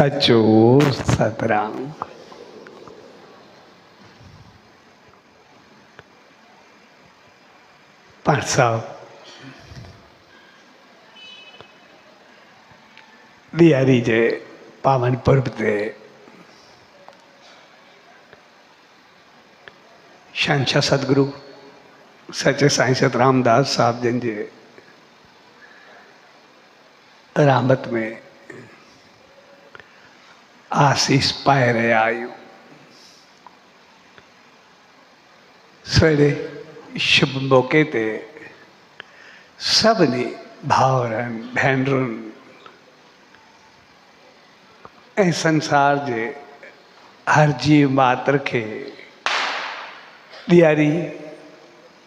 सचो सतराम। पाठ साहब दियारी जे पावन पर्व ते शहंशाह सतगुरु सच्चे साईं सतराम दास साहब जन जे रहमत में आसीस पाए रहिया आहियूं। सवेरे शुभ मौके ते सभिनी भाउरनि भेनरुनि ऐं संसार जे हर जीव मात्र खे ॾियारी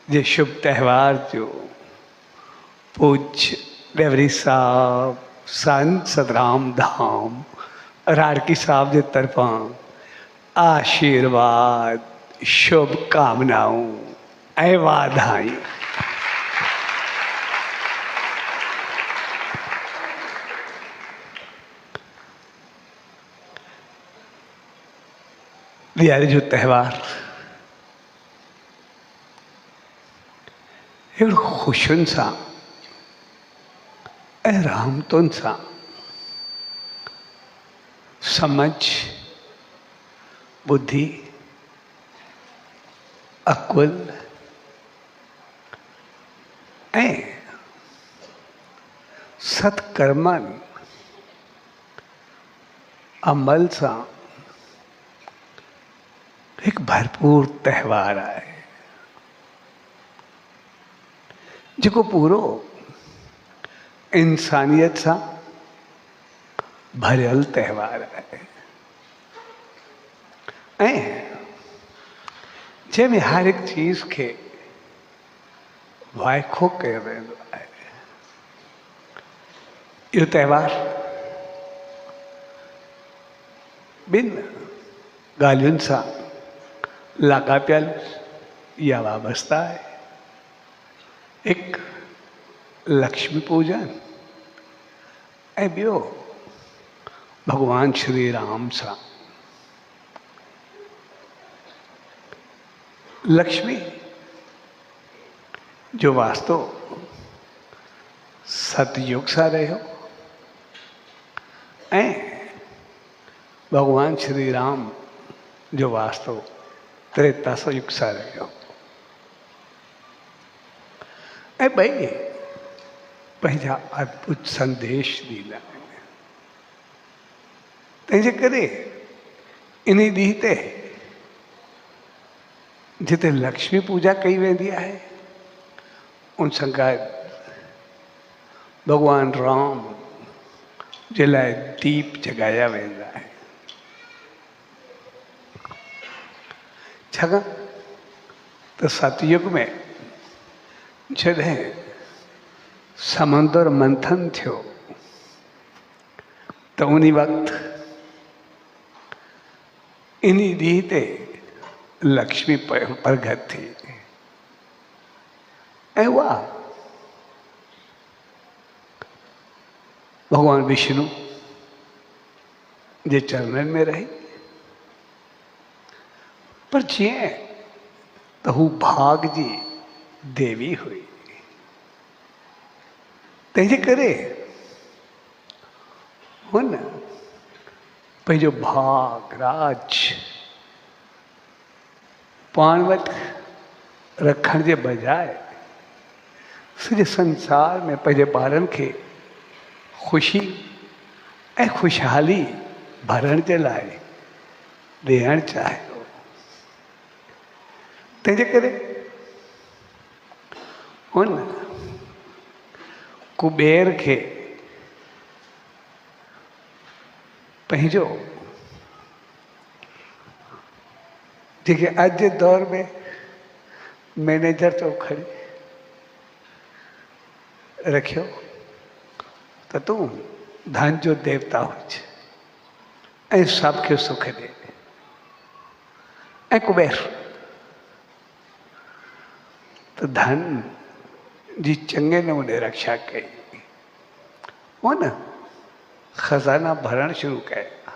जे शुभ त्योहार जो पूज्य डेवरी साहब संत सतराम धाम राड़की साहब जे तरफां आशीर्वाद शुभकामनाऊं ऐं वाधायूं। ॾियारी जो त्योहार अहिड़ो ख़ुशियुनि सां ऐं रहमतुनि सां समझ बुद्धि अकुल ऐं सत्कर्मनि अमल सां एक भरपूर त्योहार आहे जेको पूरो इंसानियत सां भरियल त्योहार आहे ऐं जंहिंमें हर एक चीज़ खे वाइखो कयो वेंदो आहे। इहो त्योहार ॿिनि ॻाल्हियुनि सां लाॻापियल या वाबस्ता आहे। एक लक्ष्मी पूजन ऐं ॿियो भगवान श्री राम सां। लक्ष्मी जो वास्तो सतयुग सां रहियो ऐं भगवान श्री राम जो वास्तो त्रेता युग सां रहियो ऐं ॿई पंहिंजा अद्भुत संदेश ॾींदा आहिनि। तंहिंजे करे इन ॾींहं ते जिते लक्ष्मी पूजा कई वेंदी आहे उन सां गॾु भगवान राम जे लाइ दीप जॻाया वेंदा आहिनि। छाकाणि त सतयुग में जॾहिं समंदर मंथन थियो त उन वक़्तु इन ॾींहं ते लक्ष्मी प्रगट थी ऐं उहा भगवान विष्णु जे चरणनि में रही। पर जीअं त हू भाग जी देवी हुई तंहिंजे करे हुन पंहिंजो भाग राज पाण वटि रखण जे बजाए सॼे संसार में पंहिंजे ॿारनि खे ख़ुशी ऐं ख़ुशहाली भरण जे लाइ ॾियणु चाहियो। तंहिंजे करे हुन कुबेर खे पंहिंजो जेके अॼु जे दौर में मैनेजर तो खणी रखियो त तूं धन जो देवता हुज ऐं सभु सुख ॾे। ऐं कुबेर त धन जी चङे नमूने रक्षा कई। हुन खज़ाना भरण शुरू कया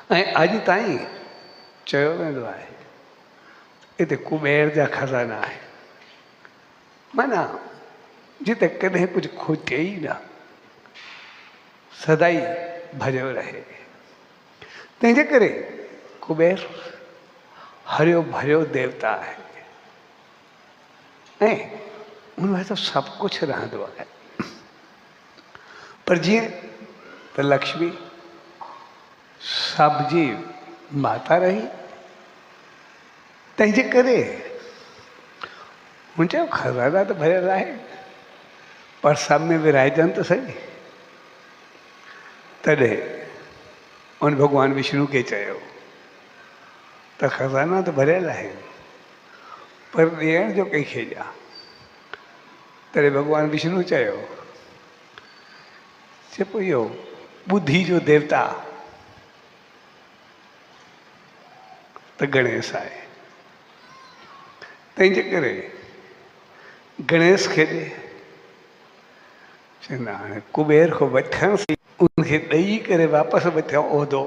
ऐं अॼु ताईं चयो वेंदो आहे हिते कुबेर जा खज़ाना आहे, माना जिते कॾहिं कुझु खुटे ई न, सदाई भरियो रहे। तंहिंजे करे कुबेर हरियो भरियो देवता आहे ऐं उन में त सभु कुझु रहंदो आहे। पर जीअं त लक्ष्मी सभ जी माता रही, तंहिंजे करे हुन चयो खज़ाना त भरियल आहे, पर सभ में विराइजनि त सही। तॾहिं उन भॻवान विष्णु खे चयो त खज़ाना त भरियल आहे, पर ॾियण जो कंहिंखे ॾियां। तॾहिं भॻवान विष्णु चयो चइबो इहो ॿुद्धि जो देवता त गणेश आहे, तंहिंजे करे गणेश खे ॾे। चवंदा हाणे कुबेर खां वठण सी उनखे ॾेई करे वापसि वठियो उहिदो,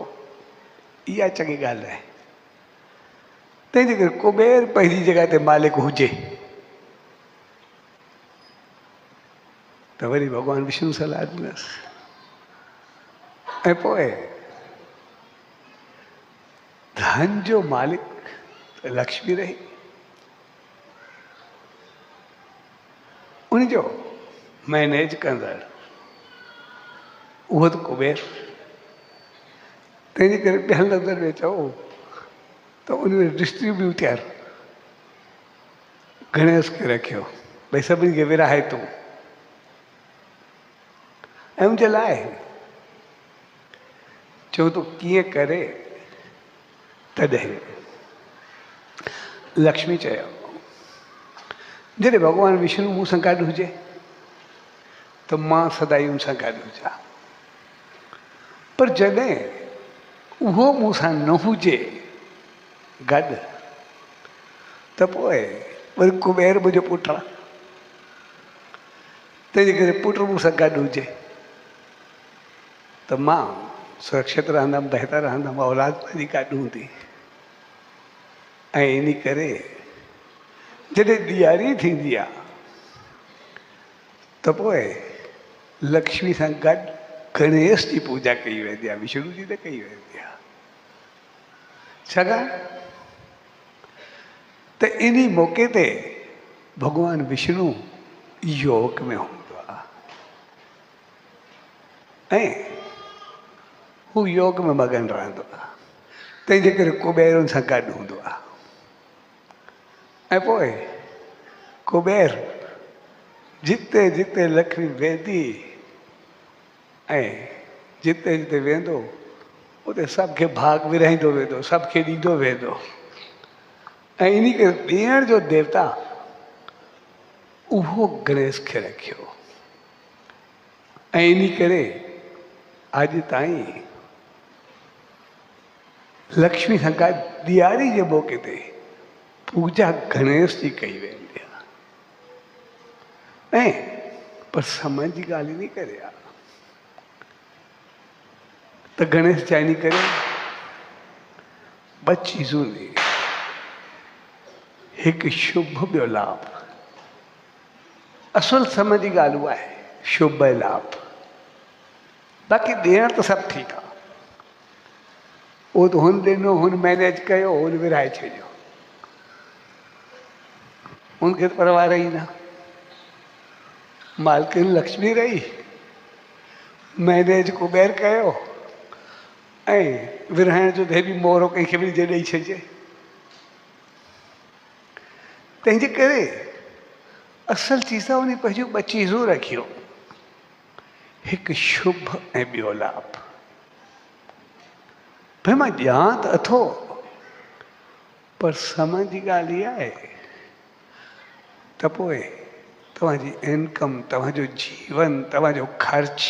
इहा चङी ॻाल्हि आहे। तंहिंजे करे कुबेर पंहिंजी जॻह ते मालिक हुजे त वरी भॻवानु विष्णु सलाह ॾिनसि ऐं पोइ धन जो मालिक लक्ष्मी रही, उनजो मैनेज कंदड़ उहो त कुबेर। तंहिंजे करे ॿियनि लफ़्ज़नि में चओ त उनमें डिस्ट्रीब्यूटर गणेश खे रखियो, भई सभिनी खे विराहे तूं। ऐं उनजे लाइ चओ तूं कीअं करे, तॾहिं लक्ष्मी चयो जॾहिं भॻवानु विष्णु मूं सां गॾु हुजे त मां सदाई हुन सां गॾु हुजां, पर जॾहिं उहो मूं सां न हुजे गॾु त पोइ वरी कुबेर मुंहिंजो पुटु आहे, तंहिंजे करे पुटु मूं सां गॾु हुजे त मां सुरक्षित रहंदमि, बहितर रहंदमि, औलाद पंहिंजी गॾु हूंदी। ऐं इन करे जॾहिं ॾियारी थींदी आहे त पोइ लक्ष्मी सां गॾु गणेश जी पूजा कई वेंदी आहे, विष्णु जी न कई वेंदी आहे। छाकाणि त इन मौक़े ते भॻवानु विष्णु योग में हूंदो आहे ऐं हू योग में मगन रहंदो आहे, तंहिंजे करे कुबेर हुन सां गॾु हूंदो आहे। ऐं पोइ कुबेर जिते जिते लक्ष्मी वेंदी ऐं जिते जिते वेंदो उते सभु खे भाग विराईंदो वेंदो, सभु खे ॾींदो वेंदो। ऐं इन करे ॾियण जो देवता उहो गणेश खे रखियो। ऐं इन करे अॼु ताईं लक्ष्मी सां गॾु ॾियारी जे मौक़े ते पूजा गणेश जी कई वेंदी आहे। ऐं पर समय जी ॻाल्हि नहीं करे आहे त गणेश चाइनी करे ॿ चीज़ूं ॾे, हिकु शुभ ॿियो लाभ। असुल समय जी ॻाल्हि उहा आहे, शुभ ऐं लाभ। बाक़ी ॾियण त सभु ठीकु आहे, उहो त हुन ॾिनो, हुन मैनेज कयो, हुन विराए छॾियो, उनखे त परवाह ई न। मालकिन लक्ष्मी रही, मैनेज कुबेर कयो ऐं विरहाइण जो बि मोहरो कंहिंखे बि ॾेई छॾिजे। तंहिंजे करे असल चीज़ उन पंहिंजूं ॿ चीज़ूं रखियूं, हिकु शुभ ऐं ॿियो लाभ। भई मां ॼाण त अथो, पर समय जी ॻाल्हि इहा आहे त पोइ तव्हांजी इनकम, तव्हांजो जीवन, तव्हांजो ख़र्च,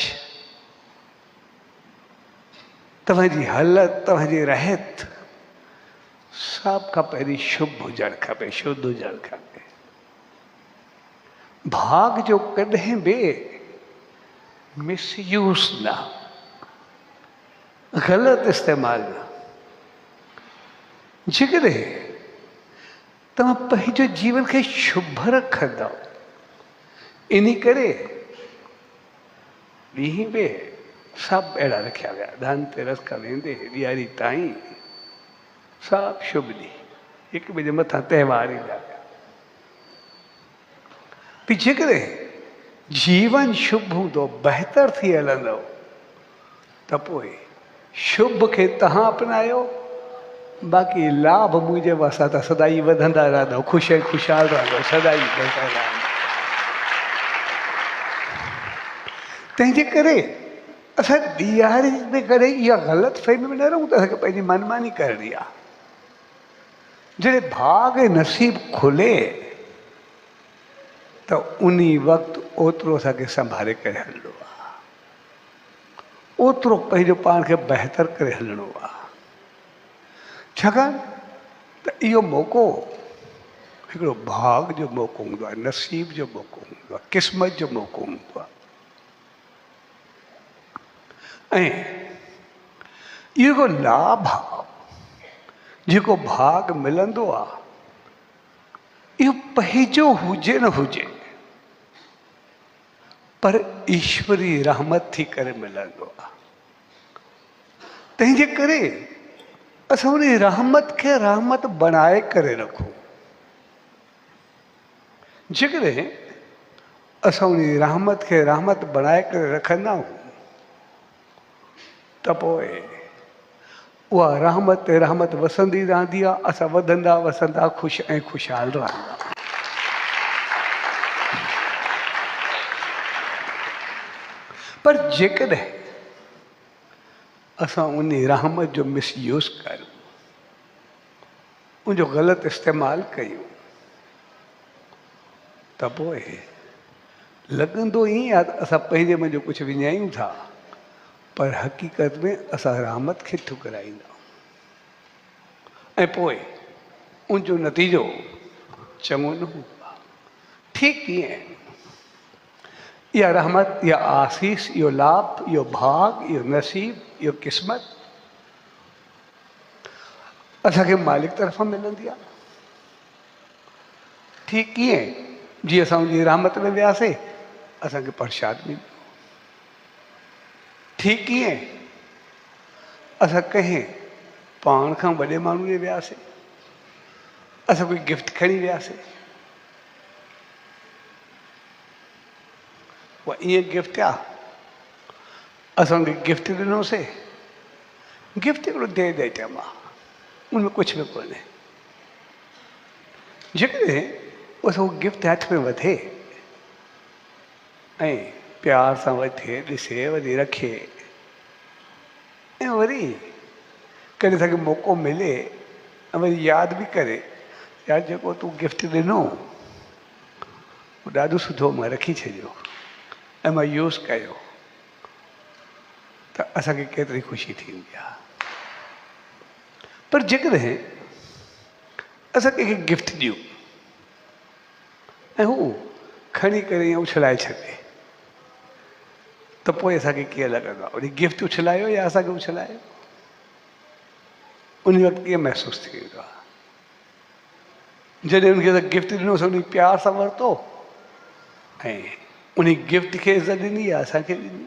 तव्हांजी हालत, तव्हांजी रहत सभ खां पहिरीं शुभ हुजणु खपे, शुद्ध हुजणु खपे। भाग जो कॾहिं बि मिसयूज़ न, ग़लति इस्तेमालु न। जेकॾहिं तव्हां पंहिंजो जीवन खे शुभ रखंदव, इन करे ॾींहं बि सभु अहिड़ा रखिया विया, धनतेरस खां वेंदे ॾियारी ताईं सभु शुभ ॾींहुं, हिक ॿिए जे मथां त्योहार ईंदा पिया। भी जेकॾहिं जीवन शुभ हूंदो, बहितर थी हलंदव, त पोइ शुभ खे तव्हां अपनायो, बाक़ी लाभ मुंहिंजे वास्ता त सदाई वधंदा रहंदव, ख़ुशि ख़ुशहाल रहंदव, सदाई बहितर रहंदव। तंहिंजे करे असां ॾियारी जे करे इहा ग़लति फ़हमी में न रहूं त असांखे पंहिंजी मनमानी करणी आहे। जॾहिं भाग ऐं नसीब खुले त उन वक़्तु ओतिरो असांखे संभाले करे हलणो आहे, ओतिरो पंहिंजो पाण खे बहितर करे हलणो आहे। छाकाणि त इहो मौक़ो हिकिड़ो भाग जो मौक़ो हूंदो आहे, नसीब जो मौक़ो हूंदो आहे, क़िस्मत जो मौक़ो हूंदो आहे। ऐं इहो हिकिड़ो लाभ आहे जेको भाग मिलंदो आहे, इहो पंहिंजो हुजे न हुजे, पर ईश्वरी रहमत थी करे मिलंदो आहे। तंहिंजे करे असां उन रहमत खे रहमत बणाए करे रखूं। जेकॾहिं असां उन रहमत खे रहमत बणाए करे रखंदा आहियूं, त पोइ उहा रहमत ते रहमत वसंदी रहंदी आहे, असां वधंदा वसंदा ख़ुशि ऐं ख़ुशहाल रहंदा। पर जेकॾहिं असां उन रहमत जो मिसयूज़ कयूं, उनजो ग़लति इस्तेमालु कयूं, त पोइ लॻंदो ईअं आहे त असां पंहिंजे मुंहिंजो कुझु विञायूं था, पर हक़ीक़त में असां रहमत खे ठुकराईंदा ऐं पोइ उनजो नतीजो चङो न हूंदो आहे। ठीकु ईअं इहा रहमत, इहा आसीस, इहो लाभ, इहो भाग, इहो नसीब, इहो क़िस्मत असांखे मालिक तरफ़ां मिलंदी आहे। ठीकु ईअं जीअं असां उनजी रहमत में वियासीं, असांखे प्रसाद मिलियो। ठीकु ईअं असां कंहिं पाण खां वॾे माण्हू ॾे वियासीं, असां कोई गिफ्ट खणी वियासीं, उहा ईअं गिफ्ट आहे, असां उनखे गिफ्ट ॾिनोसीं, गिफ्ट हिकिड़ो दे आइटम आहे, उनमें कुझु बि कोन्हे। जेकॾहिं असां उहो गिफ्ट हथ में वठे ऐं प्यार सां वठे, ॾिसे, वरी रखे, ऐं वरी कॾहिं असांखे मौक़ो मिले ऐं वरी यादि बि करे, यार जेको तूं गिफ्ट ॾिनो उहो ॾाढो सुठो, मां रखी छॾियो ऐं मां यूज़ कयो, त असांखे केतिरी ख़ुशी थींदी आहे। पर जेकॾहिं असां कंहिंखे गिफ्ट ॾियूं ऐं हू खणी करे ईअं उछलाए छॾे, त पोइ असांखे कीअं लॻंदो आहे? वरी गिफ्ट उछलायो या असांखे उछलायो? उन वक़्तु कीअं महसूसु थींदो आहे? जॾहिं उनखे असां गिफ्ट ॾिनोसीं, उन प्यार सां वरितो ऐं उन गिफ्ट खे इज़त ॾिनी आहे, असांखे ॾिनी।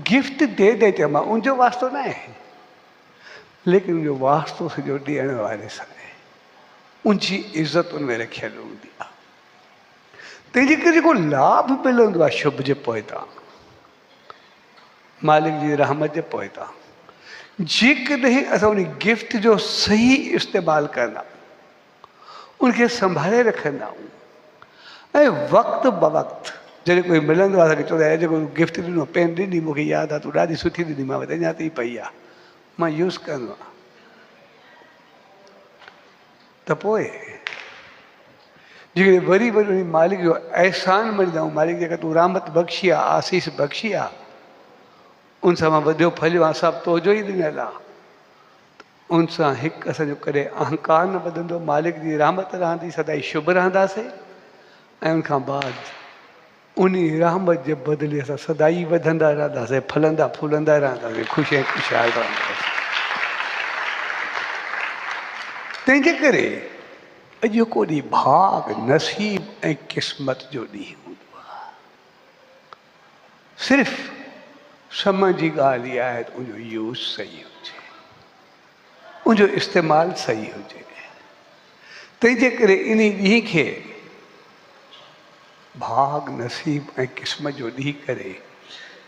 गिफ्ट दे आइटम आहे, उनजो वास्तो न आहे, लेकिन उनजो वास्तो सॼो ॾियण वारे सां आहे, उनजी इज़त उनमें रखियल हूंदी आहे। तंहिंजे करे जेको लाभ मिलंदो आहे शुभ जे पोइतां, मालिक जी रहमत जे पोइतां, जेकॾहिं असां उन गिफ्ट जो सही इस्तेमालु कंदा, उनखे संभाले रखंदा आहियूं ऐं वक़्तु ब वक़्तु जॾहिं कोई मिलंदो आहे, असांखे चवंदा आहिनि जेको गिफ्ट ॾिनो, पेन ॾिनी, मूंखे यादि आहे तूं ॾाढी सुठी ॾिनी, मां वटि अञा ताईं पई आहे, मां यूज़ कंदो आहियां। त पोइ जेकॾहिं वरी वरी उन मालिक जो अहसान मञंदा आहियूं, मालिक जेका तूं रहमत बख़्शी आहे, आसीस बख़्शी आहे, उन सां मां वधियो फलियो आहे, सभु तुंहिंजो ई ॾिनल आहे, उन सां हिकु असांजो कॾहिं अहंकार न वधंदो, मालिक जी रहमत रहंदी, सदाई शुभ रहंदासीं। ऐं उनखां बाद उन्हीं रहमत जे बदिले असां सदाई वधंदा रहंदासीं, फलंदा फूलंदा रहंदासीं, ख़ुशि ऐं ख़ुशहाल रहंदासीं। तंहिंजे करे अॼु को ॾींहुं भाग नसीब ऐं क़िस्मत जो ॾींहुं हूंदो आहे। सिर्फ़ु समय जी ॻाल्हि इहा आहे त उनजो यूज़ सही हुजे, उनजो इस्तेमालु सही हुजे। तंहिंजे करे इन ॾींहं खे भाग नसीब ऐं क़िस्मत जो ॾींहुं करे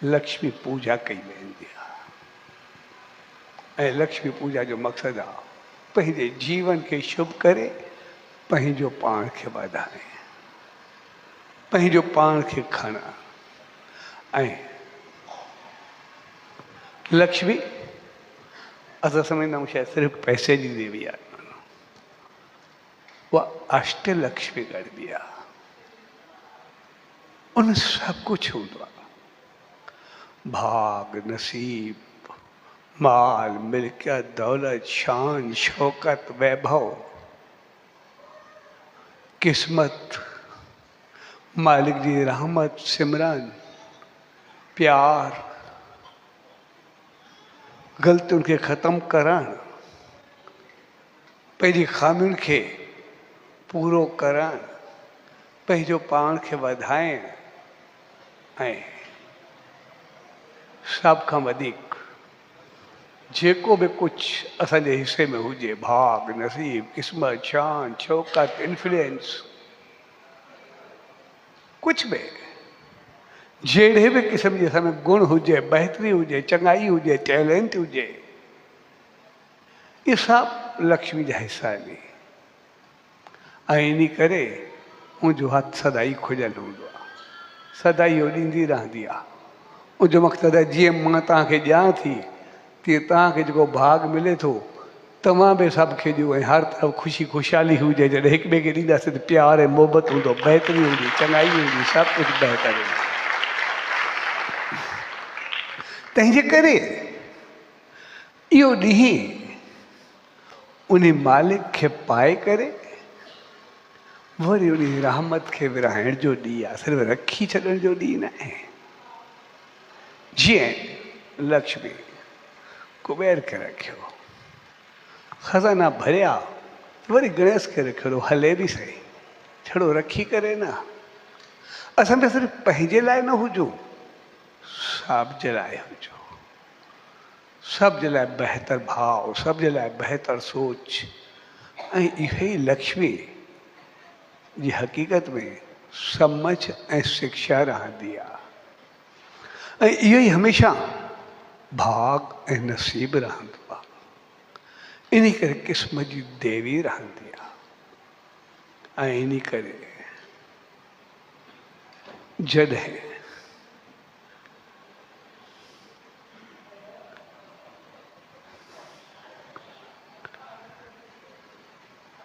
लक्ष्मी पूजा कई वेंदी आहे। ऐं लक्ष्मी पूजा जो मक़सदु आहे पंहिंजे जीवन खे शुभ करे पंहिंजो पाण खे वधाए, पंहिंजो पाण खे खणणु। ऐं लक्ष्मी असां सम्झंदा आहियूं शायदि सिर्फ़ु पैसे जी देवी आहे, उहा अष्टलक्ष्मी गणबी आहे। उन सभु कुझु हूंदो आहे, भाग नसीब माल मिल्कियत दौलत शान शौकत वैभव क़िस्मत मालिक जी रहमत सिमरन प्यार ग़लतियुनि खे ख़तमु करणु पंहिंजी ख़ामियुनि खे पूरो करणु पंहिंजो पाण खे वधाइणु ऐं सभ खां वधीक जेको बि कुझु असांजे हिसे में हुजे भाग नसीब क़िस्मत शान शौकत इन्फ्लुएंस कुझु बि जहिड़े बि क़िस्म जे असां में गुण हुजे बहितरी हुजे चङाई हुजे टैलेंट हुजे इहे सभु लक्ष्मी जा हिसा आहिनि। ऐं इन करे मुंहिंजो हथु सदाई खुलियलु हूंदो आहे, सदाई इहो ॾींदी रहंदी आहे। उनजो मक़सदु आहे जीअं मां तव्हांखे ॾियां थी तीअं तव्हांखे जेको भाग मिले थो तव्हां बि सभु खे ॾियो ऐं हर तरफ़ ख़ुशी ख़ुशहाली हुजे। जॾहिं हिक ॿिए खे ॾींदासीं त प्यार ऐं मोहबत हूंदो, बहितरी हूंदी, चङाई हूंदी, सभु कुझु बहितर हूंदो। तंहिंजे करे इहो ॾींहुं उन मालिक खे पाए करे वरी उन रहमत खे विरहाइण जो ॾींहुं आहे, सिर्फ़ु रखी छॾण जो ॾींहुं न आहे। जीअं लक्ष्मी कुबेर खे रखियो, खज़ाना भरिया, वरी गणेश खे रखियो, हले बि सही, छड़ो रखी करे न। असां बि सिर्फ़ु पंहिंजे लाइ न हुजूं, सभ जे लाइ हुजो, सभ जे लाइ बहितर भाव, सभ जे लाइ बहितर सोच। ऐं इहो ई लक्ष्मी जी हक़ीक़त में समझ ऐं शिक्षा रहंदी आहे। ऐं इहो ई हमेशह भाग ऐं नसीब रहंदो आहे। इन करे क़िस्मत जी देवी रहंदी आहे। ऐं इन करे जॾहिं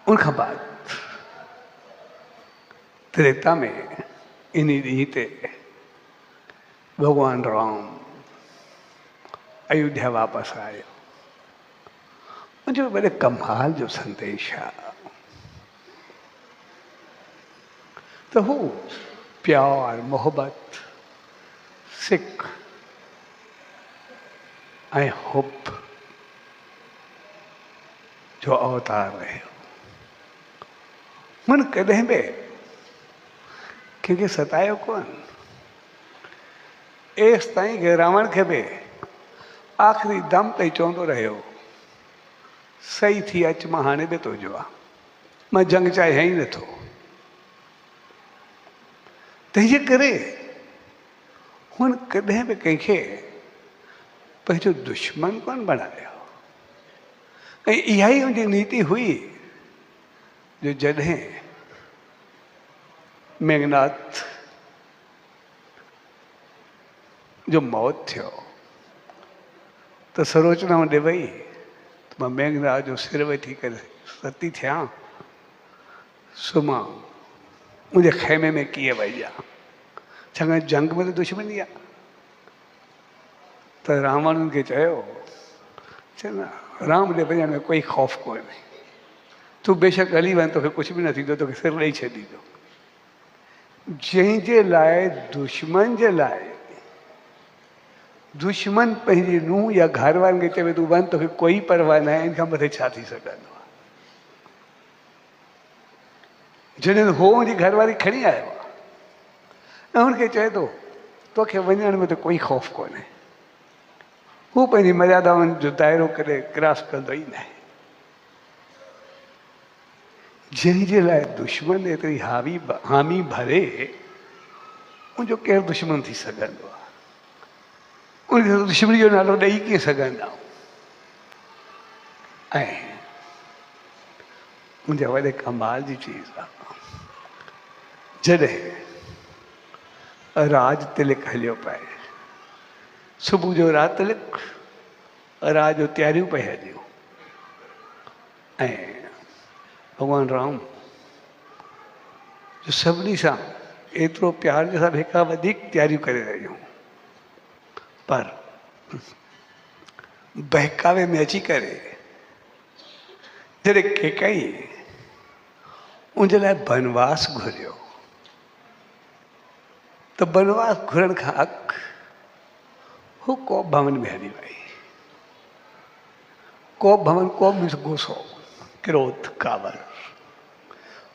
उनखां बाद त्रेता में इन ॾींहं ते भॻवान राम अयोध्या वापसि आयो। मुंहिंजो वॾे कमाल जो संदेश आहे त हू प्यार मोहबत सिख ऐं हुब जो अवतार रहियो। मन कॾहिं बि कंहिंखे सतायो कोन। एसि ताईं कि रावण खे बि आख़िरी दम ताईं चवंदो रहियो सही थी अच, मां हाणे बि तुंहिंजो आहे, मां जंग चाहियां ई नथो। तंहिंजे करे हुन कॾहिं बि कंहिंखे पंहिंजो दुश्मन कोन बणायो। ऐं इहा ई हुनजी नीति हुई जो जॾहिं मेघनाथ जो मौत थियो त सरोचना होॾे वई त मां मेघनाथ जो सिर वेठी करे सती थियां, सुम्हां मुंहिंजे ख़ैमे में कीअं वई आहे, छाकाणि जंग में त दुश्मनी आहे। त रावण खे चयो चए न राम ॾे वञण में कोई ख़ौफ़ कोन्हे, तूं बेशक हली वञ, तोखे कुझु बि न थींदो, तोखे सिर ॾेई छॾींदो। जंहिंजे लाइ दुश्मन जे लाइ दुश्मन पंहिंजी नुंहुं या घर वारनि खे चवे तूं वञ, तोखे कोई परवाह न आहे, इन खां मथे छा थी सघंदो आहे। जॾहिं हो हुनजी घरवारी खणी आयो आहे ऐं हुनखे चए थो तोखे वञण में त कोई ख़ौफ़ कोन्हे, हू पंहिंजी मर्यादाउनि जो दाइरो करे क्रॉस कंदो ई न आहे। जंहिंजे लाइ दुश्मन एतिरी हामी भरे, उनजो केरु दुश्मन थी सघंदो आहे? उनखे दुश्मनी जो नालो ॾेई कीअं सघंदा? ऐं मुंहिंजे वॾे कमाल जी चीज़ आहे, जॾहिं राज तिलक हलियो पए, सुबुह जो राज तिलक, राज जो तयारियूं पई हलियूं, ऐं भॻवान राम जो सभिनी सां एतिरो प्यार जे सां हिक खां वधीक तयारियूं करे रहियूं, पर बहकावे में अची करे जॾहिं केकई उनजे लाइ बनवास घुरियो, त बनवास घुरण खां अॻु हू कोप भवन में हली वई। कोप भवन, कोप मीन्स गुस्सो, क्रोध, कावर।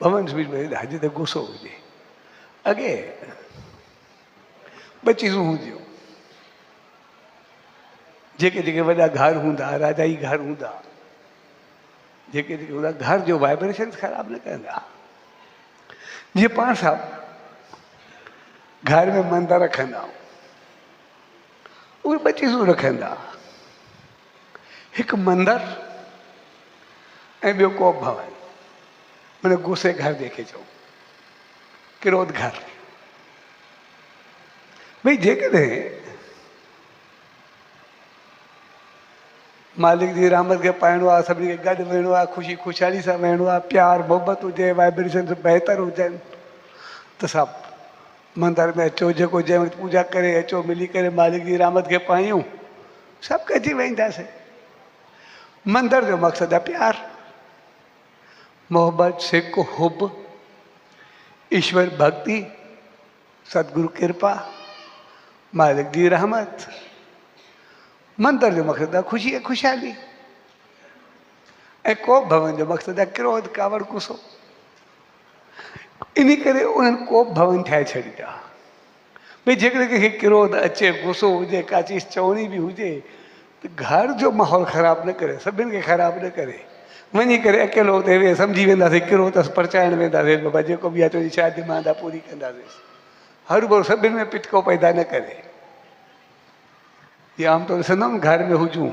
भवन में जिते गुस्सो हुजे। अॻे ॿ चीज़ूं हूंदियूं, जेके जेके वॾा घर हूंदा, राजाई घर हूंदा, जेके जेके हूंदा, घर जो वाइब्रेशन ख़राब न कंदा। जीअं पाण सां घर में मंदर रखंदा, उहे ॿ चीज़ूं रखंदा, हिकु मंदर ऐं ॿियो कोप भवन, माना गुस्से घर जंहिंखे चऊं, क्रोध घर। भई जेकॾहिं मालिक जी रहमत खे पाइणो आहे, सभिनी खे गॾु वेहणो आहे, ख़ुशी ख़ुशहाली सां वेहणो आहे, प्यार मोहबत हुजे, वाइब्रेशन बहितर हुजनि, त सभु मंदर में अचो, जेको जंहिं वटि पूजा करे अचो, मिली करे मालिक जी रहमत खे पायूं, सभु गॾिजी वेंदासीं। मंदर जो मक़सदु आहे प्यार, मोहब्बत, सिक, हुब, ईश्वर भक्ति, सतगुरु कृपा, मालिक जी रहमत। मंदर जो मक़सदु आहे ख़ुशी ऐं ख़ुशहाली, ऐं कोप भवन जो मक़सदु आहे क्रोध, कावड़, गुस्सो। इन करे उन्हनि कोप भवन ठाहे छॾिया। भई जेकॾहिं कंहिंखे क्रोध अचे, गुस्सो हुजे, का चीज़ चवणी बि हुजे, त घर जो माहौल ख़राबु न करे, सभिनि खे ख़राबु न करे, वञी करे अकेलो हुते वेह, सम्झी वेंदासीं क्रोध असां परचाइण वेंदासीं, बाबा जेको बि आहे तुंहिंजी शादी मांदा पूरी कंदासीं। हर भर सभिनि में पिटको पैदा न करे। ये आमतौर ॾिसंदो न, घर में हुजूं,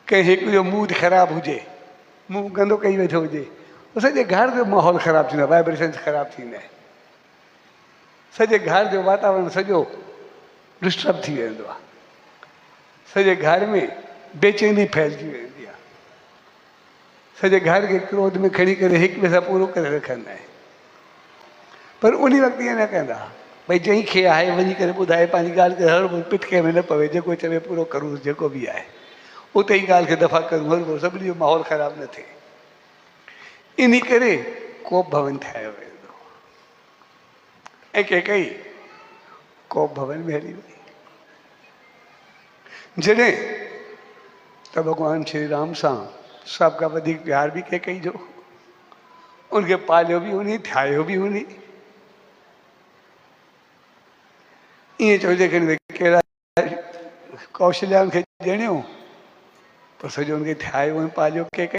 कंहिं हिकु जो मूड ख़राबु हुजे, मुंहुं गंदो कई वेठो हुजे, सॼे घर जो माहौल ख़राबु थींदो आहे, वाइब्रेशन ख़राबु थींदा आहिनि, सॼे घर जो वातावरण सॼो डिस्टर्ब थी वेंदो आहे, सॼे घर में बेचैनी फैलिजी वेंदी आहे, सॼे घर खे क्रोध में खणी करे हिक ॿिए सां पूरो करे रखंदा आहिनि। पर उन वक़्तु ईअं न कंदा, भई जंहिंखे आहे वञी करे ॿुधाए पंहिंजी ॻाल्हि खे, हर पिटके में न पवे, जेको चवे पूरो करूं, जेको बि आहे उते ई ॻाल्हि खे दफ़ा करूं, हर भर सभिनी जो माहौल ख़राबु न थिए। इन करे कोप भवन ठाहियो वेंदो, ऐं केकई कोप भवन में हली वई। जॾहिं त भॻवान श्री राम सां सभ खां वधीक प्यार बि केकई जो, उनखे पालियो बि उन, ठाहियो बि उन। ईअं चइजे कि कहिड़ा कौशल्या खे ॼणियो, पर सॼो उनखे ठाहियो ऐं पालियो केकई।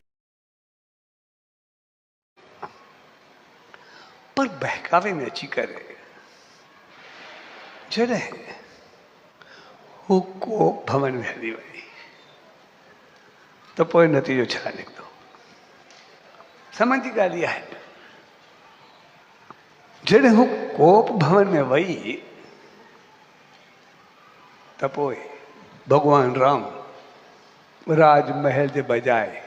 पर बहकावे में अची करे जॾहिं हू कोप भवन में हली वई, त पोइ नतीजो छा निकितो? समझ जी ॻाल्हि इहा आहे, जॾहिं हू कोप भवन में वई, त पोइ भॻवान राम राजमहल जे बजाए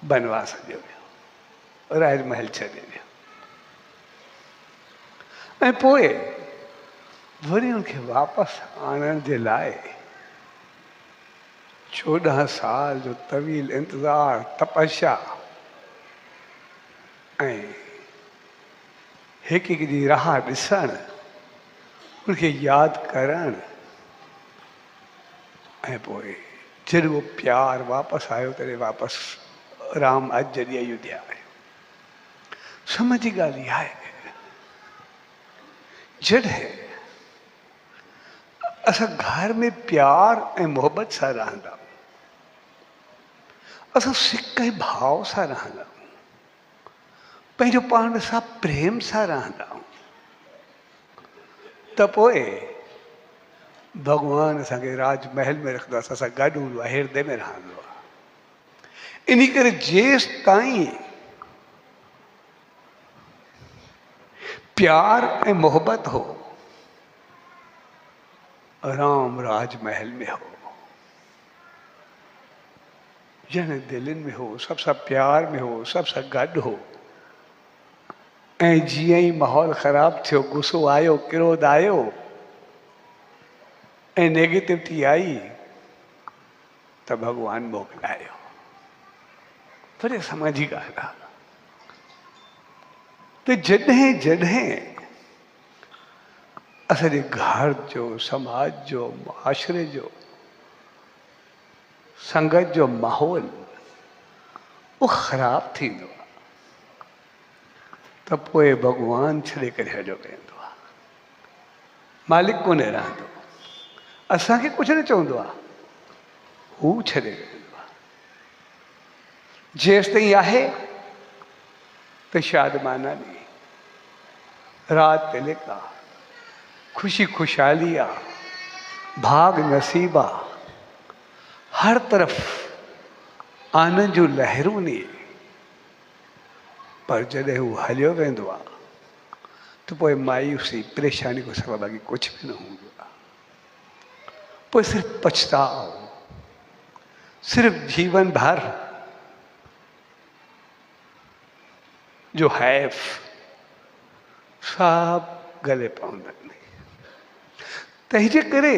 बनवास हलियो वियो, राजमहल छॾे वियो, ऐं पोइ वरी उनखे वापसि आणण जे लाइ 14 साल जो तवील इंतज़ार, तपस्या ऐं हिकु हिकु जी राह ॾिसणु, उनखे यादि करणु, ऐं पोइ जॾहिं उहो प्यार वापसि आयो तॾहिं वापसि राम अॼु जॾहिं अयोध्या आयो। समझ जी ॻाल्हि इहा आहे, जॾहिं असां घर में प्यार ऐं मोहबत सां रहंदा, असां सिक ऐं भाव सां रहंदा, पंहिंजो पाण सां प्रेम सां रहंदा, त पोइ भॻवानु असांखे राजमहल में रखंदो आहे, असां सां गॾु हूंदो आहे, हृदय में रहंदो आहे। इन करे जेसि ताईं प्यार ऐं मोहबत हो, राम राजमहल में हो, जन दिलनि में हो, सब सां प्यार में हो, सब सां गॾु हो। ऐं जीअं ई माहौल ख़राब थियो, गुस्सो आयो, क्रोध आयो ऐं नेगेटिविटी आई, त भॻवानु मोकिलायो। पर समझ जी ॻाल्हि आहे, त जॾहिं जॾहिं असांजे घर जो, समाज जो, मुआशरे जो, संगत जो माहौल उहो ख़राब थींदो आहे, त पोइ भॻवानु छॾे करे हलियो वेंदो आहे, मालिक कोन रहंदो, असांखे कुझु न चवंदो आहे, हू छॾे वेंदो आहे। जेसि ताईं आहे त शादमाना ॾींहुं, रात तिलक आहे, खुशी खुशहाली आहे, भाग नसीब आहे, हर तरफ़ आनंद जूं लहरूं नी। पर जॾहिं हू हलियो वेंदो आहे, त पोइ मायूसी परेशानी को सवाइ बाक़ी कुझु बि न हूंदो आहे। पोइ सिर्फ़ु पछताओ, सिर्फ़ु जीवन भर जो हैफ़ सभु गले पवंदा आहिनि। तंहिंजे करे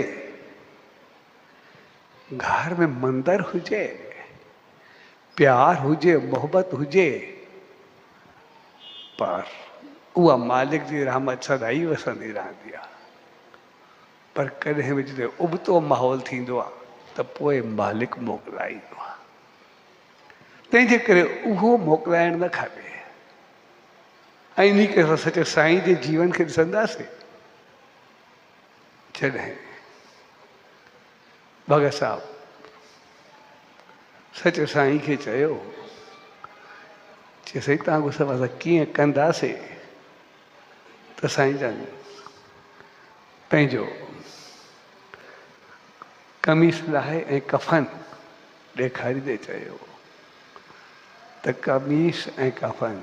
घर में मंदरु हुजे, प्यार हुजे, मोहबत हुजे, पर उहा मालिक जी रहमत सदाई वसंदी रहंदी आहे। पर कॾहिं बि जिते उबतो माहौल थींदो आहे, त पोइ मालिक मोकिलाईंदो आहे। तंहिंजे करे उहो मोकिलाइणु न खपे। ऐं इन करे असां सचे साईं जे जीवन खे ॾिसंदासीं, जॾहिं भगत साहब सचे साईं खे चयो, चई साईं तव्हां गुस्सा असां कीअं कंदासीं, त साईं जन पंहिंजो कमीस लाहे ऐं कफ़न ॾेखारींदे चयो त कमीस ऐं कफ़न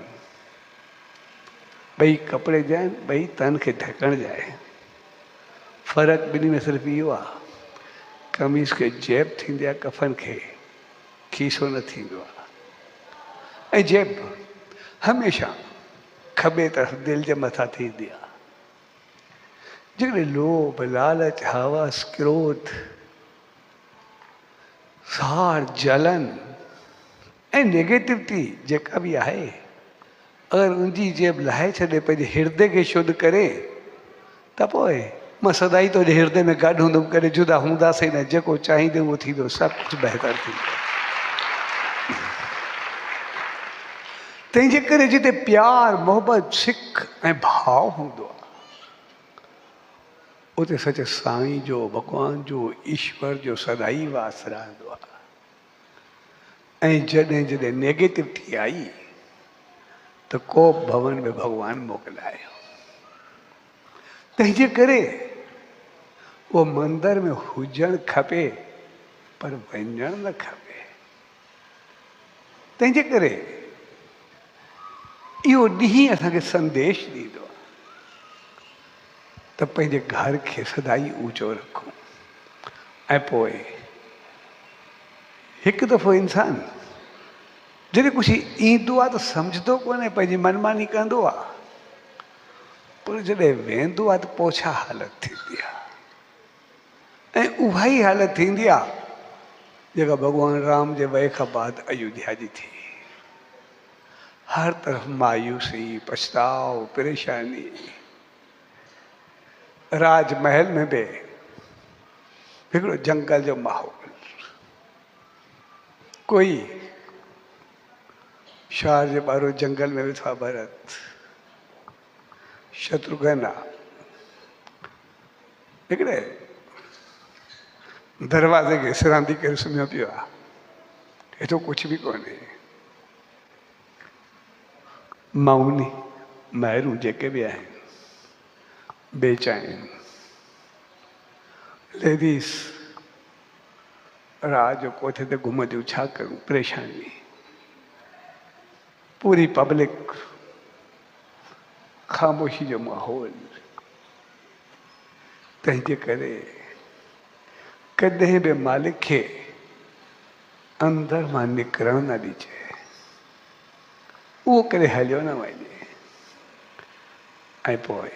ॿई कपिड़े जा आहिनि, ॿई तन खे ढकण जा आहिनि। फ़र्क़ु ॿिन्ही में सिर्फ़ु इहो आहे, कमीस खे जेब थींदी आहे, कफ़न खे खीसो न थींदो आहे। ऐं जेब हमेशह खॿे तरफ़ दिलि जे मथां थींदी आहे। जेकॾहिं लोभ, लालच, हवस, क्रोध, साड़, जलन ऐं नेगेटिविटी जेका बि आहे, अगरि उनजी जेब लाहे छॾे, पंहिंजे हृदय खे शुद्ध करे, त पोइ मां सदाई तुंहिंजे हृदय में गॾु हूंदुमि, कॾहिं जुदा हूंदासीं न। जेको चाहींदे उहो थींदो, सभु कुझु बहितर थींदो। तंहिंजे करे जिते प्यार, मोहबत, सिक ऐं भाव हूंदो आहे, उते सचे साईं जो, भॻवान जो, ईश्वर जो सदाई वास रहंदो आहे। ऐं जॾहिं जॾहिं नेगेटिविटी आई, त कोप भवन में भॻवानु मोकिलायो। तंहिंजे करे उहो मंदर में हुजणु खपे, पर वञणु न खपे। तंहिंजे करे इहो ॾींहुं असांखे संदेश ॾींदो आहे त पंहिंजे घर खे सदाई ऊचो रखूं। ऐं पोइ हिकु दफ़ो इंसानु जॾहिं कुझु ईंदो आहे त सम्झंदो कोन्हे, पंहिंजी मनमानी कंदो आहे, पर जॾहिं वेंदो आहे त पोइ छा हालत थींदी आहे। ऐं उहा ई हालत थींदी आहे जेका भॻवानु राम जे वये खां बाद अयोध्या जी थी। हर तरफ मायूसी, पछताव, परेशानी। राजमहल में भी हिकिड़ो जंगल जो माहौल। कोई शहर जे ॿाहिरो जंगल में वेठो आहे भरत, शत्रुघ्न आहे हिकिड़े दरवाज़े खे सिरांदी करे सुम्हियो पियो आहे, हेठो कुझु बि कोन्हे। माउनी माइरूं जेके बि आहिनि बेचैन, लेडीज़ रात जो कोठे ते घुमंदियूं, छा करूं, परेशानी। पूरी पब्लिक, ख़ामोशी जो माहौल। तंहिंजे करे कॾहिं बि मालिक खे अंदर मां निकिरण न ॾिजे, उहो करे हलियो न वञे। ऐं पोइ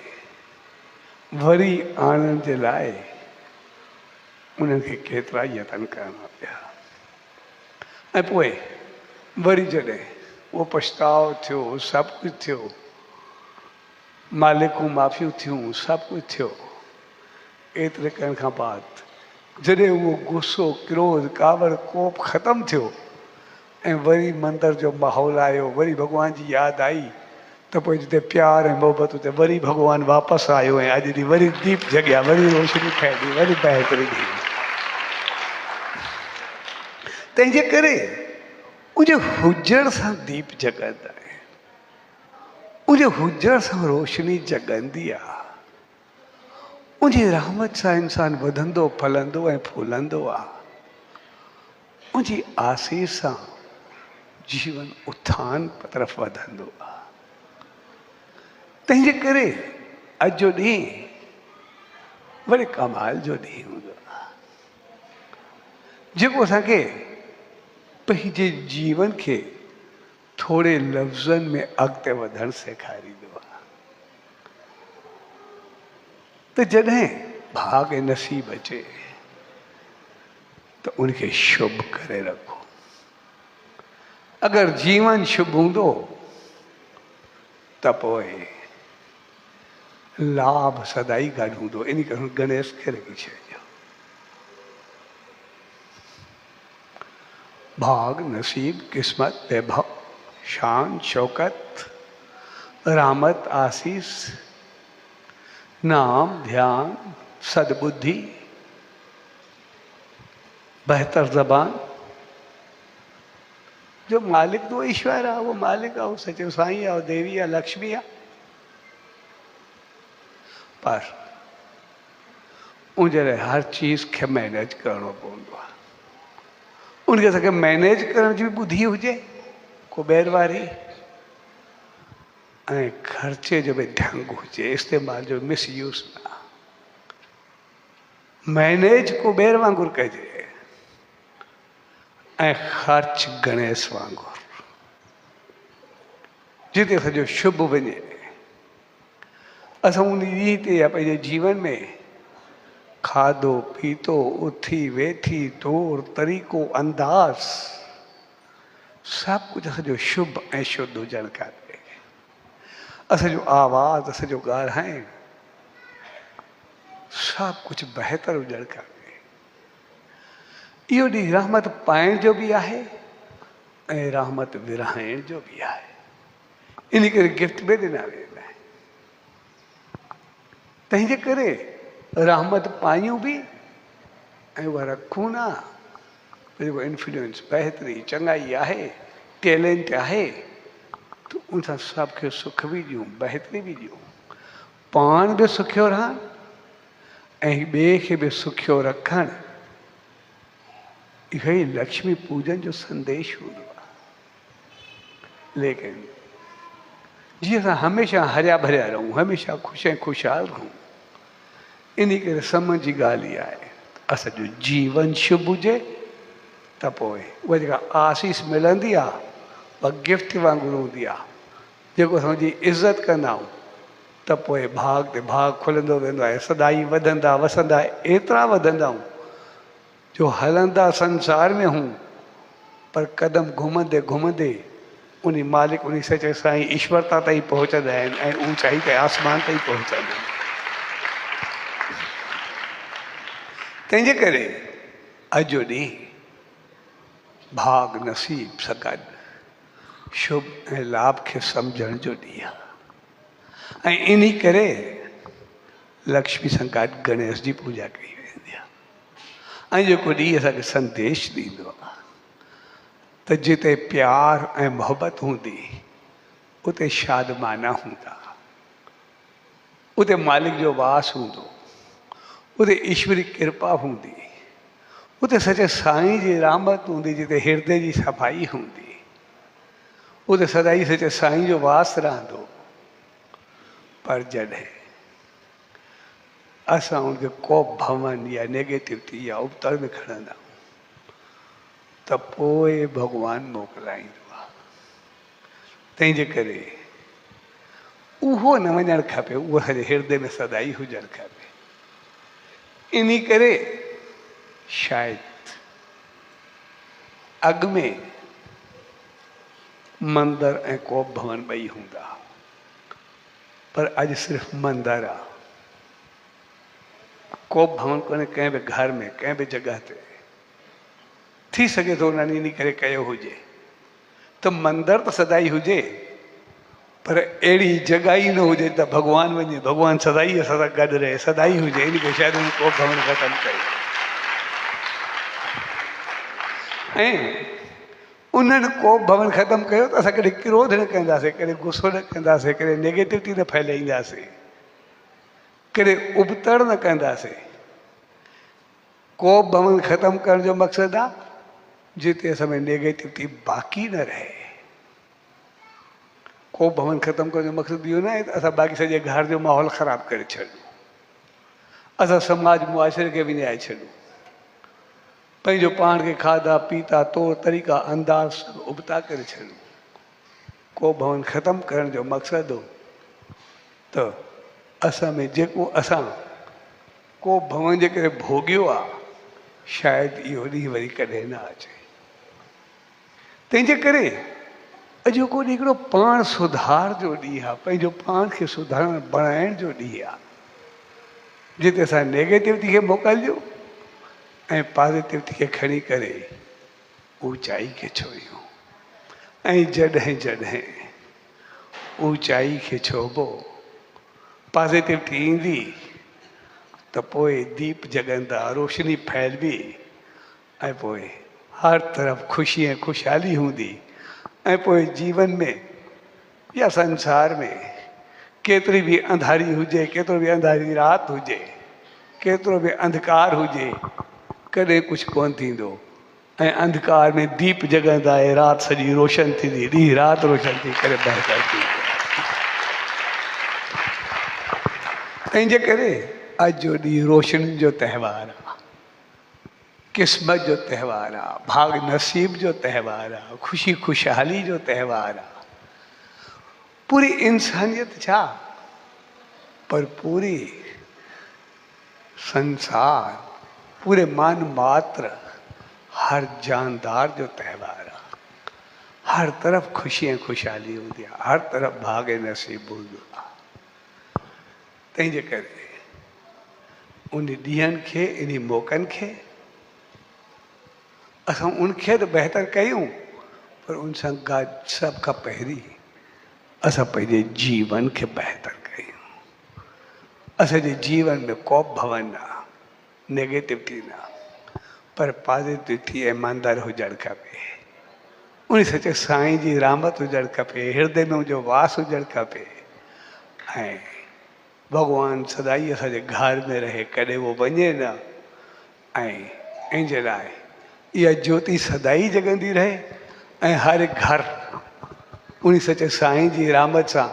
वरी आणण जे लाइ उन्हनि खे केतिरा यतन करणा पिया। ऐं पोइ वरी जॾहिं उहो पछताव थियो, सभु कुझु थियो, मालिकूं माफ़ियूं थियूं, सभु कुझु थियो, एतिरे करण खां बाद जॾहिं उहो गुस्सो, क्रोध, कावड़, कोप ख़तमु थियो ऐं वरी मंदर जो माहौल आयो, वरी भॻवान जी यादि आई, त पोइ जिते प्यार ऐं मोहबत उते वरी भॻवानु वापसि आयो ऐं अॼु ॾींहुं वरी दीप जॻिया, वरी रोशनी ठही, वरी बहितरी थी। तंहिंजे करे उनजे हुजण सां दीप जॻंदा आहिनि, उनजे हुजण सां रोशनी जॻंदी आहे। उनजी रहमत सां इंसानु वधंदो, फलंदो ऐं फूलंदो आहे। उनजी आसीस सां जीवन उत्थान तरफ़ वधंदो आहे। तंहिंजे करे अॼु जो ॾींहुं वॾे कमाल जो ॾींहुं हूंदो आहे, जेको असांखे पंहिंजे जीवन खे थोरे लफ़्ज़नि में अॻिते वधणु सेखारींदो आहे। त जॾहिं भाग ऐं नसीब अचे त उनखे शुभ करे रखो। अगरि जीवन शुभ हूंदो त पोइ लाभ सदाई गॾु हूंदो। इन करे गणेश खे रखी छॾियो। भाग, नसीब, किस्मत, वैभव, शान, शौकत, रहमत, आसीस, नाम, ध्यान, सद्बुद्धि, बेहतर जबान। जो मालिक तो ईश्वर आहे, वो मालिक आहे, वो सचो साईं आहे, देवी आहे, लक्ष्मी आहे। पर उनजे लाइ हर चीज़ खे मैनेज करणो पवंदो आहे। उनखे असांखे मैनेज करण जी ॿुधी हुजे कुबेर वारी, ऐं ख़र्चे जो बि ढंग हुजे, इस्तेमाल जो मिसयूज़ न। मैनेज कुबेर वांगुरु कजे ऐं ख़र्च गणेश वांगुरु। जिते सॼो शुभ वञे, असां उन रीति ते या पंहिंजे जीवन में खाधो पीतो, उथी वेठी, तौर तरीक़ो, अंदाज़, सभु कुझु असांजो शुभ ऐं शुद्ध हुजणु खपे। असांजो आवाज़, असांजो ॻाल्हाइण, सभु कुझु बहितर हुजणु खपे। इहो ॾींहुं रहमत पाइण जो बि आहे ऐं रहमत विरहाइण जो बि आहे। इन करे गिफ्ट बि ॾिना वेंदा आहिनि। तंहिंजे करे रहमत पायूं बि ऐं उहा रखूं न। जेको इन्फ्लुएंस, बहितरी, चङाई आहे, टैलेंट आहे, त उन सां सभ खे सुख बि ॾियूं, बहितरी बि ॾियूं, पाण बि सुखियो रहनि ऐं ॿिए खे बि सुखियो रखणु। इहो ई लक्ष्मी पूजन जो संदेश हूंदो आहे। लेकिन जीअं असां हमेशह हरिया भरिया रहूं, हमेशह ख़ुशि ऐं ख़ुशहाल रहूं, इन करे सम्झ जी ॻाल्हि इहा आहे, असांजो जीवन शुभ हुजे त पोइ उहा जेका आसीस मिलंदी आहे, उहा गिफ्ट वांगुरु हूंदी आहे। जेको असांजी इज़त कंदा आहियूं त पोइ भाग ते भाग खुलंदो वेंदो आहे। सदाई वधंदा वसंदा एतिरा वधंदा आहियूं जो हलंदा संसार में हूं, पर कदम घुमंदे घुमंदे उन्हीं मालिक उन्हीं सचे साईं ईश्वरता ताईं पहुंचंदा आहिनि ऐं ऊचाई ते आसमान ताईं पहुचंदा आहिनि। तंहिंजे करे अॼु जो ॾींहुं भाग नसीब सां गॾु शुभ ऐं लाभ खे सम्झण जो ॾींहुं आहे। ऐं इन करे लक्ष्मी सां गॾु गणेश जी पूजा कई वेंदी आहे। ऐं जेको ॾींहुं असांखे संदेश ॾींदो आहे त जिते प्यार ऐं मोहबत हूंदी उते शादमाना हूंदा, उते मालिक जो वास हूंदो, उते ईश्वरी कृपा हूंदी, उते सचे साईं जी रहमत हूंदी, जिते हृदय जी सफ़ाई हूंदी, उते सदाई सचे साईं जो वास रहंदो। पर जॾहिं असां उनखे को भवन या नेगेटिविटी या उबतर में खणंदा त पोइ भॻवानु मोकिलाईंदो आहे। तंहिंजे करे उहो न वञणु खपे, उहो सॼे हृदय में सदाई हुजणु खपे। इन करे शायदि अॻ में मंदर ऐं को भवन ॿई हूंदा, पर अॼु सिर्फ़ु मंदर आहे, को भवन कोन्हे कंहिं बि घर में, कंहिं बि जॻह ते। थी सघे थो उन्हनि इन करे कयो हुजे त मंदर त सदाई हुजे, पर अहिड़ी जॻह ई न हुजे त भॻवानु वञे, भॻवानु सदाई असां सां गॾु रहे, सदाई हुजे। इन करे शायदि को भवन ख़तमु कयो। ऐं उन्हनि को भवन ख़तमु कयो त असां कॾहिं क्रोध न कंदासीं, कॾहिं गुस्सो न कंदासीं, कॾहिं नेगेटिविटी न फैलाईंदासीं, कॾहिं उबतड़ न कंदासीं। को भवन ख़तमु करण जो मक़सदु आहे जिते असां में नेगेटिविटी बाक़ी न रहे। को भवन ख़तमु करण जो मक़सदु इहो न आहे त असां बाक़ी सॼे घर जो माहौल ख़राबु करे छॾूं, असां समाज मुआशिरे खे विञाए छॾूं, पंहिंजो पाण खे खाधा पीता तौर तरीक़ा अंदाज़ उबता करे छॾूं। को भवन ख़तमु करण जो मक़सदु हो त असां में जेको असां को भवन जे करे भोॻियो आहे, शायदि इहो ॾींहुं वरी कॾहिं न अचे। तंहिंजे करे अॼु को ॾींहुं हिकिड़ो पाण सुधार जो ॾींहुं आहे, पंहिंजो पाण खे सुधारण बणाइण जो ॾींहुं आहे, जिते असां नेगेटिविटी खे मोकिलियो ऐं पॉज़िटिविटी खे खणी करे ऊचाई खे छुइयूं। ऐं जॾहिं जॾहिं ऊचाई खे छुबो, पॉज़िटिविटी ईंदी त पोइ दीप जॻंदा, रोशनी फैलबी, ऐं पोइ हर तरफ़ ख़ुशी ऐं ख़ुशहाली हूंदी। ऐं पोइ जीवन में या संसार में केतिरी बि अंधारी हुजे, केतिरो बि अंधारी राति हुजे, केतिरो बि अंधकार हुजे, कॾहिं कुझु कोन थींदो। ऐं अंधकार में दीप जॻंदा ऐं राति सॼी रोशन थींदी, ॾींहुं राति रोशन थी करे बहितर थी। तंहिंजे करे अॼु जो ॾींहुं रोशनी जो त्योहार आहे, क़िस्मत जो त्योहार आहे, भाग नसीब जो त्योहार आहे, ख़ुशी ख़ुशहाली जो त्योहार आहे। पूरी इंसानियत छा, पर पूरी संसार, पूरे मान मात्र, हर जानदार जो त्योहार आहे। हर तरफ़ ख़ुशी ऐं ख़ुशहाली हूंदी आहे, हर तरफ़ भाग नसीब हूंदो आहे। तंहिंजे करे उन ॾींहंनि खे, इन मौक़नि खे असां उनखे त बहितर कयूं, पर उन सां गॾु सभ खां पहिरीं असां पंहिंजे जीवन खे बहितर कयूं। असांजे जीवन में को भवन आहे, नेगेटिविटी न, पर पॉज़िटिविटी ऐं मंदर हुजणु खपे। उन सचे साईं जी रहमत हुजणु खपे, हृदय में उनजो वास हुजणु खपे। ऐं भॻवानु सदाई असांजे घर में रहे, कॾहिं उहो वञे न। ऐं इंजे लाइ इहा ज्योति सदाई जॻंदी रहे ऐं हर घर उन सचे साईं जी रहमत सां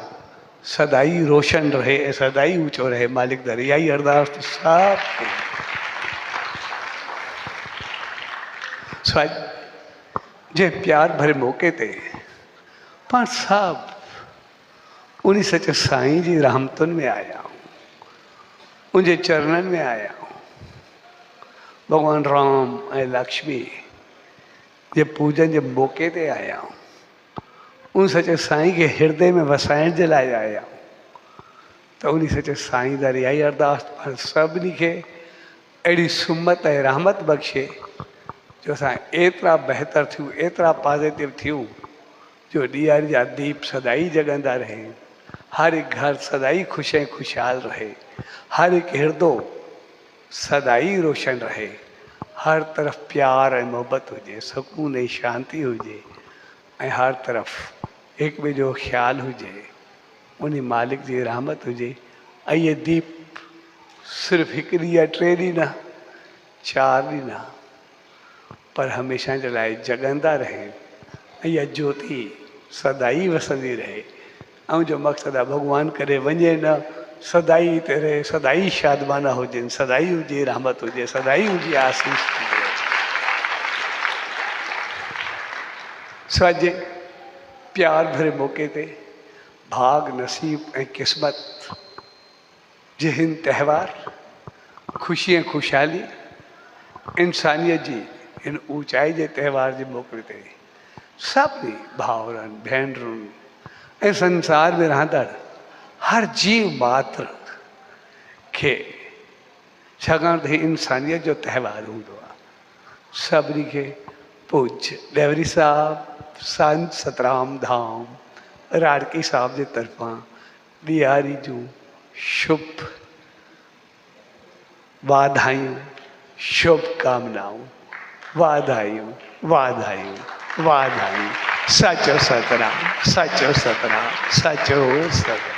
सदाई रोशन रहे ऐं सदाई ऊचो रहे। मालिक दर इहा ई अरदास सभु जे प्यार भरे मौक़े ते पाण सभु उन सचे साईं जी रहमतुनि में आया आहियूं, उनजे चरणनि में आया आहियूं। भॻवान राम ऐं लक्ष्मी जे पूजन जे मौक़े ते आया आहियूं, उन सचे साईं खे हृदय में वसाइण जे लाइ आया त उन सचे साईं दर इहा ई अरदास पर सभिनी खे अहिड़ी सुमत ऐं रहमत बख़्शे जो असां एतिरा बहितर थियूं, एतिरा पॉज़िटिव थियूं जो ॾीआरी जा दीप सदाई जॻंदा रहे, हर हिकु घर सदाई ख़ुशि ऐं ख़ुशहाल रहे, हर हिकु हृदय सदाई रोशन रहे, हर तरफ़ प्यार ऐं मोहबत हुजे, सुकून ऐं शांती हुजे ऐं हर तरफ़ हिक ॿिए जो ख़्यालु हुजे, उन मालिक जी रहमत हुजे। ऐं इहे दीप सिर्फ़ु हिकु ॾींहुं या 3 ॾींहं न, 4 ॾींहं न, पर हमेशह जे लाइ जॻंदा रहे ऐं इहा ज्योति सदाई वसंदी रहे। ऐं जो मक़सदु आहे भॻवानु करे वञे न, सदाई हिते रहे, सदाई शादमाना हुजनि, सदाई हुजे रहमत हुजे, सदाई हुजे आसीस हुजे। सो अॼु प्यार भरे मौक़े ते भाग नसीब ऐं क़िस्मत जे हिन त्योहार ख़ुशी ऐं ख़ुशहाली इंसानियत जी हिन ऊचाई जे त्योहार जे मौक़े ते सभिनी भाउरनि भेनरुनि ऐं संसार में रहंदड़ हर जीव मात्र खे, छाकाणि त हीउ इंसानियत जो त्योहार हूंदो आहे, सभिनी खे पूज्य डेवरी साहब संत सतराम धाम राड़की साहब जे तरफ़ां ॾियारी जूं शुभ वाधायूं, शुभकामनाऊं, वाधायूं वाधायूं वाधायूं। सचो सतराम, सचो सतराम, सचो सतराम।